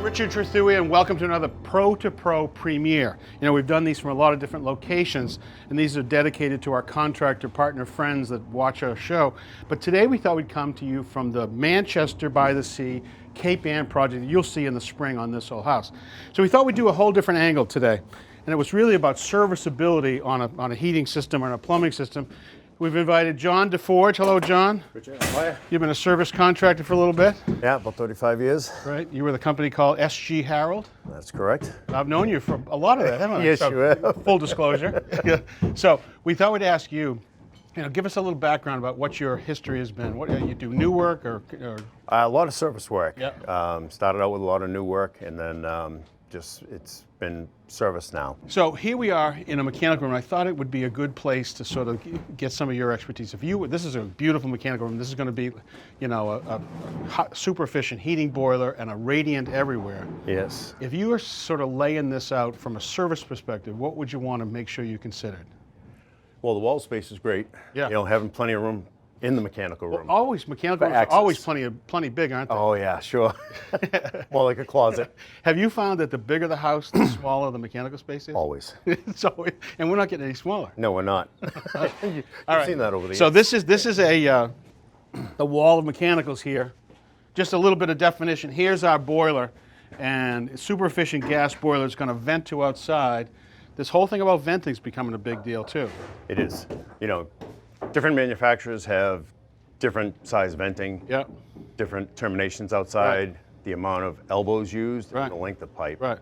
Richard Trethewey, and welcome to another Pro2Pro premiere. You know, we've done these from a lot of different locations, and these are dedicated to our contractor partner friends that watch our show. But today we thought we'd come to you from the Manchester by the Sea Cape Ann project that you'll see in the spring on this whole house. So we thought we'd do a whole different angle today, and it was really about serviceability on a heating system or a plumbing system. We've invited John Deforge. Hello, John. Richard, how are you? You've been a service contractor for a little bit. Yeah, about 35 years. Right. You were the company called SG Harold. That's correct. I've known you for a lot of that, haven't I? Yes, so, you have. Full disclosure. Yeah. So we thought we'd ask you, give us a little background about what your history has been. What you do, new work or A lot of service work. Yeah. Started out with a lot of new work, and then it's been service now. So here we are in a mechanical room. I thought it would be a good place to sort of get some of your expertise. This is a beautiful mechanical room. This is going to be, a super efficient heating boiler and a radiant everywhere. Yes. If you were sort of laying this out from a service perspective, what would you want to make sure you considered? Well, the wall space is great. Yeah. Having plenty of room in the mechanical room. Well, always mechanical rooms are always plenty big, aren't they? Oh yeah, sure. More like a closet. Have you found that the bigger the house, the smaller the mechanical space is? Always. And we're not getting any smaller. No, we're not. You've seen that over the years. So this is a wall of mechanicals here. Just a little bit of definition. Here's our boiler, and super efficient gas boiler is going to vent to outside. This whole thing about venting is becoming a big deal too. It is. Different manufacturers have different size venting, Yeah. different terminations outside, Right. the amount of elbows used, Right. and the length of pipe. Right.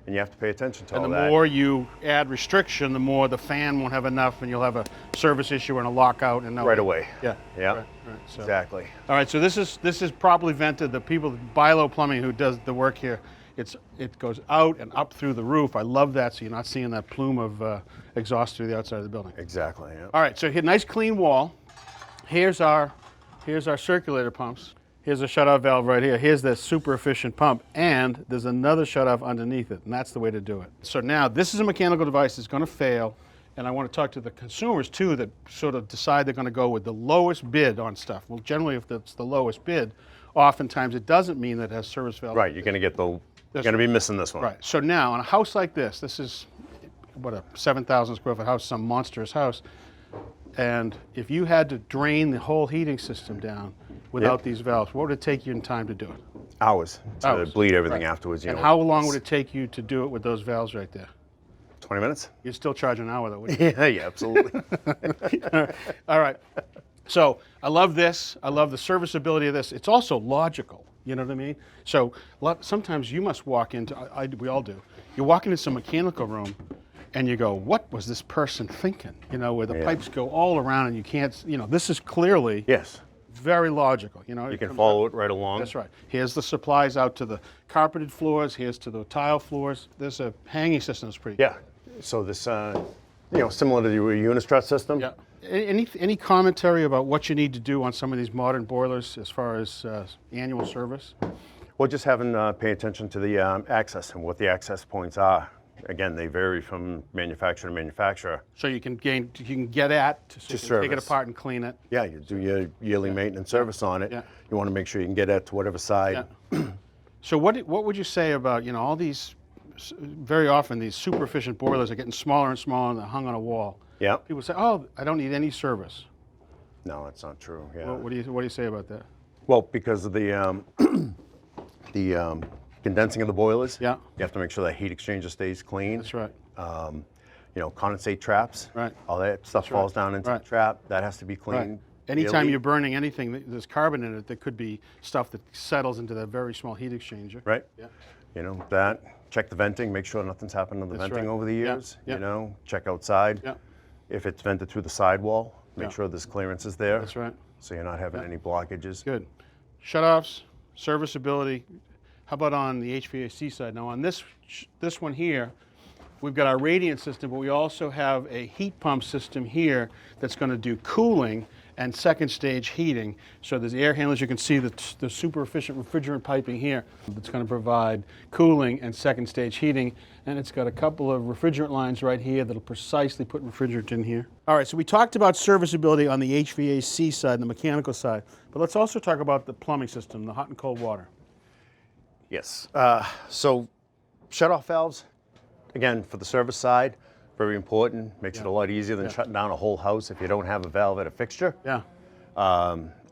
And you have to pay attention to all And that. the more you add restriction, the more the fan won't have enough, and you'll have a service issue and a lockout. And Right away. Yeah. Yeah. Right. So. Exactly. All right. So this is properly vented. The people, Bilo Plumbing, who does the work here, it goes out and up through the roof. I love that. So you're not seeing that plume of exhaust through the outside of the building. Exactly. Yeah. All right. So here, nice clean wall. Here's our circulator pumps. Here's a shutoff valve right here. Here's the super efficient pump, and there's another shutoff underneath it, and that's the way to do it. So now this is a mechanical device that's going to fail, and I want to talk to the consumers too that sort of decide they're going to go with the lowest bid on stuff. Well, generally, if it's the lowest bid, oftentimes it doesn't mean that it has service valve. Right. You're going to be missing this one. Right. So now on a house like this is what, a 7,000 square foot house, some monstrous house. And if you had to drain the whole heating system down without these valves, what would it take you in time to do it? Hours to Hours. bleed everything Right. afterwards. And how long would it take you to do it with those valves right there? 20 minutes? You'd still charge an hour though, wouldn't you? Yeah, absolutely. All right. So I love this. I love the serviceability of this. It's also logical. You know what I mean? So sometimes you must walk into, we all do, you walk into some mechanical room and you go, what was this person thinking? Where the pipes go all around and you can't, this is clearly Yes. very logical. You can follow it right along. That's right. Here's the supplies out to the carpeted floors. Here's to the tile floors. There's a hanging system that's pretty Yeah. So this, similar to the Unistrut system. Yeah. Any commentary about what you need to do on some of these modern boilers as far as annual service? Well, just having pay attention to the access and what the access points are. Again, they vary from manufacturer to manufacturer. So you can get at so you can take it service. apart and clean it. Yeah, you do your yearly maintenance service on it. Yeah. You want to make sure you can get at to whatever side. Yeah. So what would you say about all these? Very often these super efficient boilers are getting smaller and smaller and they're hung on a wall. Yeah. People say, "Oh, I don't need any service." No, that's not true. Yeah. What do you say about that? Well, because of the condensing of the boilers. Yeah. You have to make sure that heat exchanger stays clean. That's right. Condensate traps. Right. All that stuff falls down into the trap. That has to be cleaned. Right. Anytime you're burning anything, there's carbon in it. There could be stuff that settles into that very small heat exchanger. Right. Yeah. That. Check the venting. Make sure nothing's happened to the That's venting right. over the years. Yeah. Check outside. Yeah. If it's vented through the sidewall, make Yeah. sure this clearance is there. That's right. So you're not having any blockages. Good. Shutoffs, serviceability. How about on the HVAC side? Now on this one here, we've got our radiant system, but we also have a heat pump system here that's going to do cooling and second stage heating. So there's air handlers. You can see the super efficient refrigerant piping here that's going to provide cooling and second stage heating. And it's got a couple of refrigerant lines right here that'll precisely put refrigerant in here. All right, so we talked about serviceability on the HVAC side and the mechanical side, but let's also talk about the plumbing system, the hot and cold water. Yes. So shutoff valves, again, for the service side, very important. Makes it a lot easier than shutting down a whole house if you don't have a valve at a fixture. Yeah.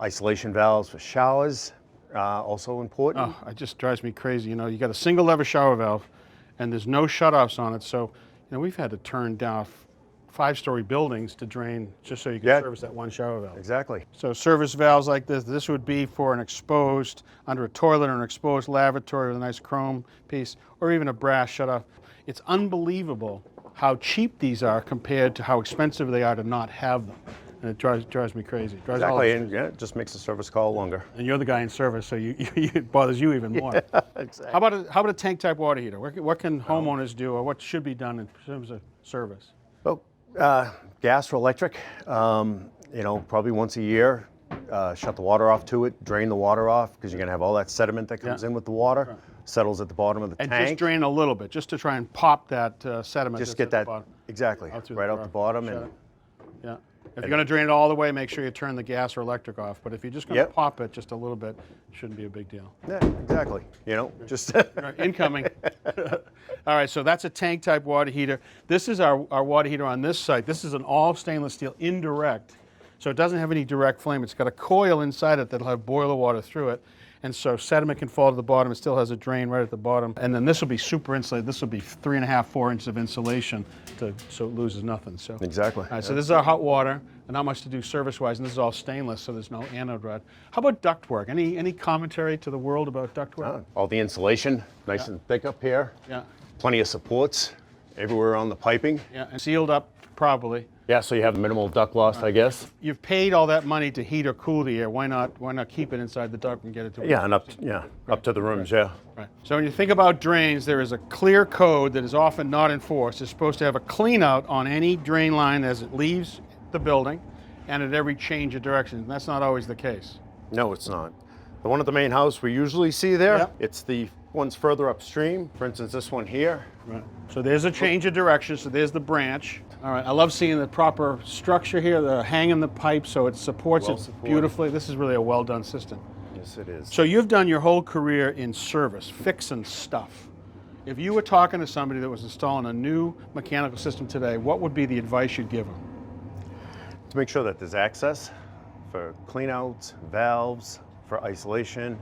Isolation valves for showers, also important. Oh, it just drives me crazy. You know, you got a single lever shower valve, and there's no shutoffs on it. So, you know, we've had to turn down 5-story buildings to drain just so you can service that one shower valve. Exactly. So service valves like this would be for an exposed, under a toilet or an exposed lavatory with a nice chrome piece, or even a brass shutoff. It's unbelievable how cheap these are compared to how expensive they are to not have them. And it drives me crazy. It drives all of us Exactly, and crazy. yeah, it just makes the service call longer. And you're the guy in service, so it bothers you even more. Exactly. How about a tank type water heater? What can homeowners do, or what should be done in terms of service? Well, gas or electric, you know, probably once a year, shut the water off to it, drain the water off, because you're going to have all that sediment that comes in with the water, settles at the bottom of the And tank. just drain a little bit, just to try and pop that sediment. Just that's get at the that, bottom. exactly, right out the bottom. Shut And it. Yeah. If you're going to drain it all the way, make sure you turn the gas or electric off. But if you're just going to pop it just a little bit, it shouldn't be a big deal. yeah, exactly, you know, just Right, incoming. All right, so that's a tank type water heater. This is our water heater on this site. This is an all stainless steel indirect. So it doesn't have any direct flame. It's got a coil inside it that'll have boiler water through it. And so sediment can fall to the bottom. It still has a drain right at the bottom. And then this will be super insulated. This will be 3.5, 4 inches of insulation so it loses nothing. So exactly. all right, so this is our hot water, and not much to do service-wise, and this is all stainless, so there's no anode rod. How about ductwork? Any commentary to the world about ductwork? All the insulation, nice and thick up here. Yeah, Plenty of supports everywhere on the piping. yeah, and sealed up properly. Yeah, so you have minimal duct loss, I guess. You've paid all that money to heat or cool the air. Why not keep it inside the duct and get it to? Yeah, and up to the rooms, yeah. Right. So when you think about drains, there is a clear code that is often not enforced. It's supposed to have a clean out on any drain line as it leaves the building and at every change of direction. And that's not always the case. No, it's not. The one at the main house we usually see there, Yep. it's the ones further upstream. For instance, this one here. Right. So there's a change of direction, so there's the branch. All right, I love seeing the proper structure here, the hanging the pipe so it supports Well it supported. beautifully. This is really a well-done system. Yes, it is. So you've done your whole career in service, fixing stuff. If you were talking to somebody that was installing a new mechanical system today, what would be the advice you'd give them? To make sure that there's access for cleanouts, valves, for isolation,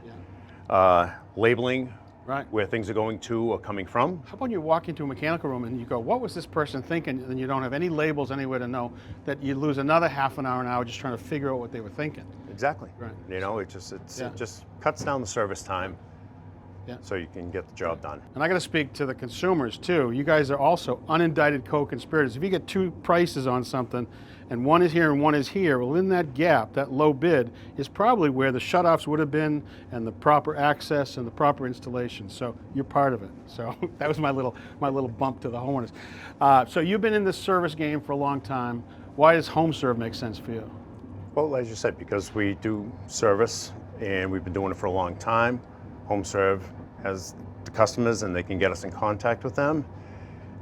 labeling, Right. where things are going to or coming from. How about you walk into a mechanical room and you go, what was this person thinking? And you don't have any labels anywhere to know that you lose another half an hour just trying to figure out what they were thinking. Exactly. Right. You know, it just cuts down the service time so you can get the job done. And I got to speak to the consumers too. You guys are also unindicted co-conspirators. If you get two prices on something and one is here and one is here, well, in that gap, that low bid is probably where the shutoffs would have been and the proper access and the proper installation. So you're part of it. So that was my little bump to the homeowners. So you've been in this service game for a long time. Why does home serve make sense for you? Well, as you said, because we do service and we've been doing it for a long time. HomeServe has the customers and they can get us in contact with them.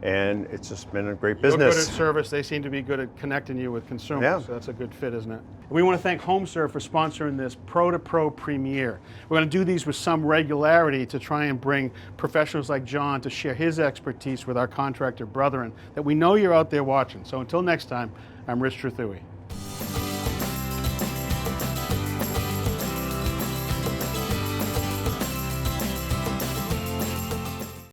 And it's just been a great business. You're good at service. They seem to be good at connecting you with consumers. Yeah. So that's a good fit, isn't it? We want to thank HomeServe for sponsoring this Pro2Pro premiere. We're going to do these with some regularity to try and bring professionals like John to share his expertise with our contractor brethren that we know you're out there watching. So until next time, I'm Rich Trethewey.